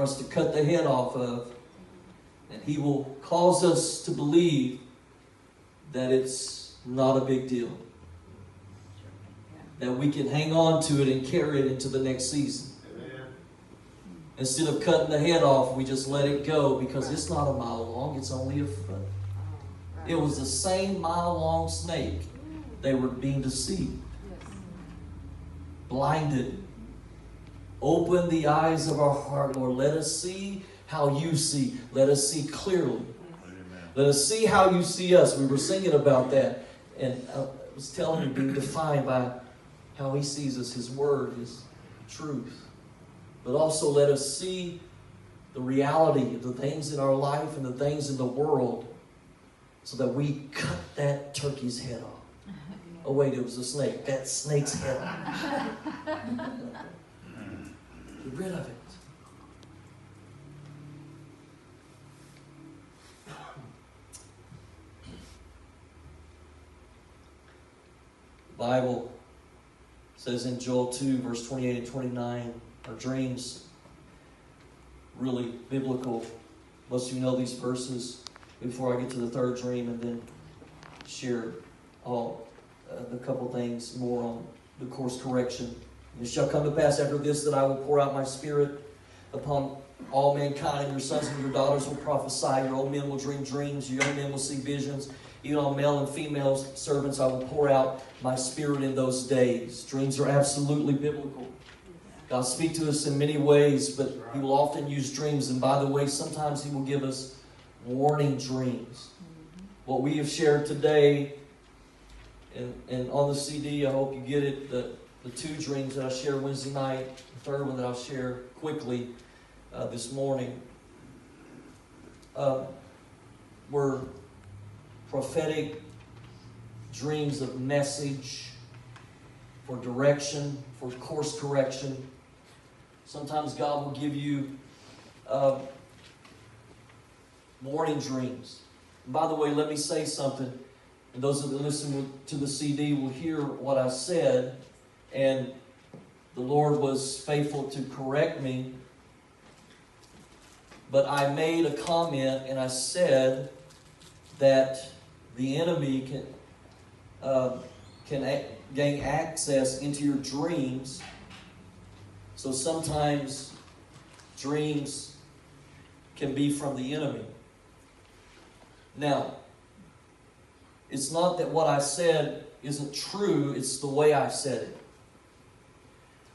us to cut the head off of. And He will cause us to believe that it's not a big deal. That we can hang on to it and carry it into the next season. Amen. Instead of cutting the head off, we just let it go because it's not a mile long, it's only a foot. It was the same mile-long snake. They were being deceived. Blinded. Open the eyes of our heart, Lord. Let us see how you see. Let us see clearly. Amen. Let us see how you see us. We were singing about that. And I was telling you, being defined by how He sees us, His Word, His truth. But also let us see the reality of the things in our life and the things in the world so that we cut that turkey's head off. Oh wait, it was a snake. That snake's head off. Get rid of it. The Bible says in Joel 2, verse 28 and 29, our dreams, really biblical. Most of you know these verses before I get to the third dream and then share a couple things more on the course correction. And it shall come to pass after this that I will pour out my Spirit upon all mankind. Your sons and your daughters will prophesy. Your old men will dream dreams. Your young men will see visions. Even on male and female servants I will pour out my Spirit in those days. Dreams are absolutely biblical. God speaks to us in many ways, but He will often use dreams. And by the way, sometimes He will give us warning dreams. What we have shared today, and on the CD, I hope you get it, the two dreams that I shared Wednesday night, the third one that I'll share quickly this morning, were prophetic dreams of message, for direction, for course correction. Sometimes God will give you morning dreams. And by the way, let me say something. And those that listen to the CD will hear what I said. And the Lord was faithful to correct me. But I made a comment and I said that the enemy can gain access into your dreams. So sometimes dreams can be from the enemy. Now, it's not that what I said isn't true, it's the way I said it.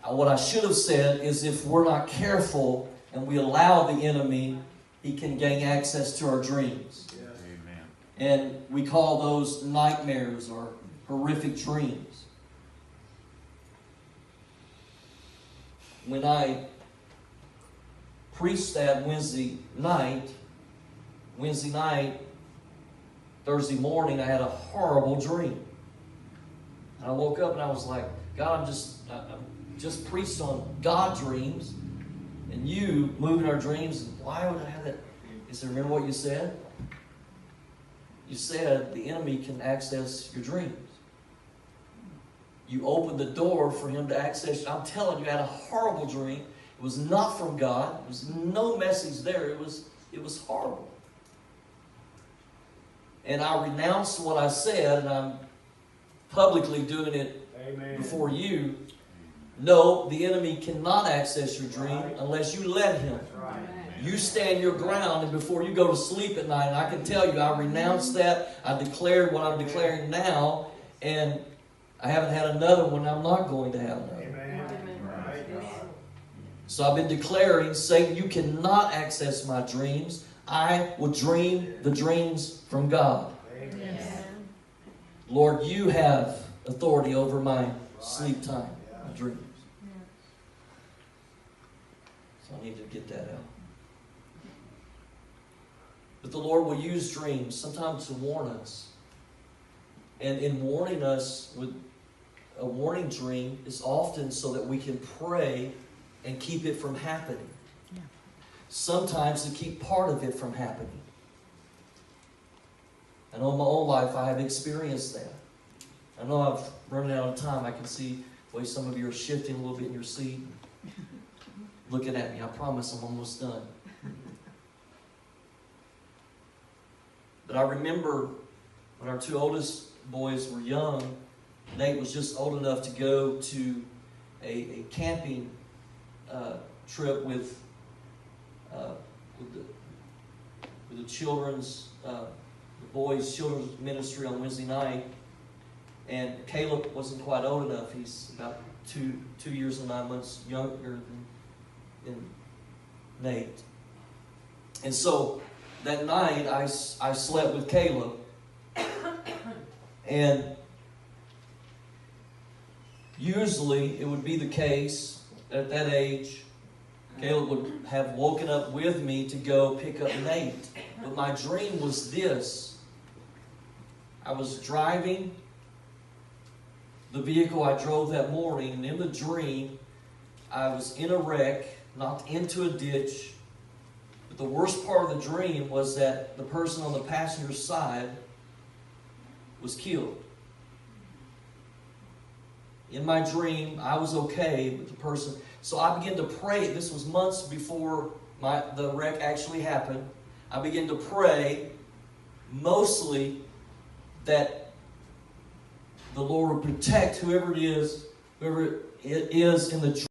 What I should have said is if we're not careful and we allow the enemy, he can gain access to our dreams. Yes. Amen. And we call those nightmares or horrific dreams. When I preached that Wednesday night, Thursday morning, I had a horrible dream. And I woke up and I was like, God, I'm just preached on God dreams, and you moving our dreams. Why would I have that? He said, remember what you said? You said the enemy can access your dreams. You opened the door for him to access. I'm telling you, I had a horrible dream. It was not from God. There was no message there. It was horrible. And I renounced what I said, and I'm publicly doing it before you. No, the enemy cannot access your dream unless you let him. You stand your ground, and before you go to sleep at night, and I can tell you, I renounced that. I declared what I'm declaring now, and I haven't had another one. I'm not going to have another. So I've been declaring, Satan, you cannot access my dreams. I will dream the dreams from God. Amen. Lord, you have authority over my sleep time, my dreams. So I need to get that out. But the Lord will use dreams sometimes to warn us. And in warning us with a warning dream is often so that we can pray and keep it from happening. Yeah. Sometimes to keep part of it from happening. I know in my own life I have experienced that. I know I've run out of time. I can see the way some of you are shifting a little bit in your seat. looking at me. I promise I'm almost done. But I remember when our two oldest boys were young, Nate was just old enough to go to a camping trip with the children's, the boys' children's ministry on Wednesday night. And Caleb wasn't quite old enough. He's about two years and 9 months younger than Nate. And so that night I slept with Caleb. And usually it would be the case that at that age, Caleb would have woken up with me to go pick up Nate. But my dream was this. I was driving the vehicle I drove that morning, and in the dream, I was in a wreck, knocked into a ditch. But the worst part of the dream was that the person on the passenger side was killed. In my dream, I was okay with the person. So I began to pray. This was months before the wreck actually happened. I began to pray mostly that the Lord would protect whoever it is in the